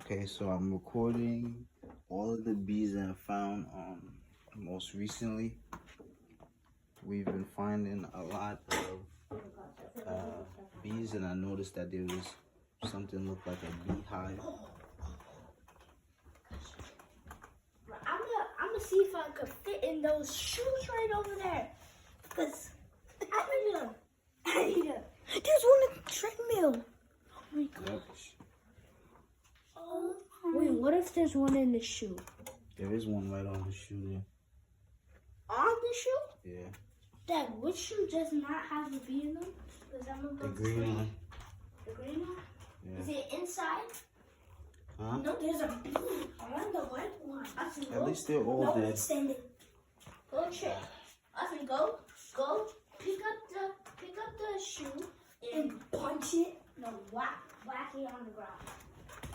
Okay, so I'm recording all of the bees that I found most recently. We've been finding a lot of bees, and I noticed that there was something looked like a beehive. I'm gonna see if I could fit in those shoes right over there. Cause I need them. There's one at the treadmill. Oh my gosh. Yep. Oh. Wait, what if there's one in the shoe? There is one right on the shoe there. On the shoe? Yeah. Dad, which shoe does not have a bee in them? The green one. The green one? Yeah. Is it inside? Huh? No, there's a bee on the white one. At least they're all dead. It's standing. Go check. Go pick up the shoe and punch it. No, whack it on the ground.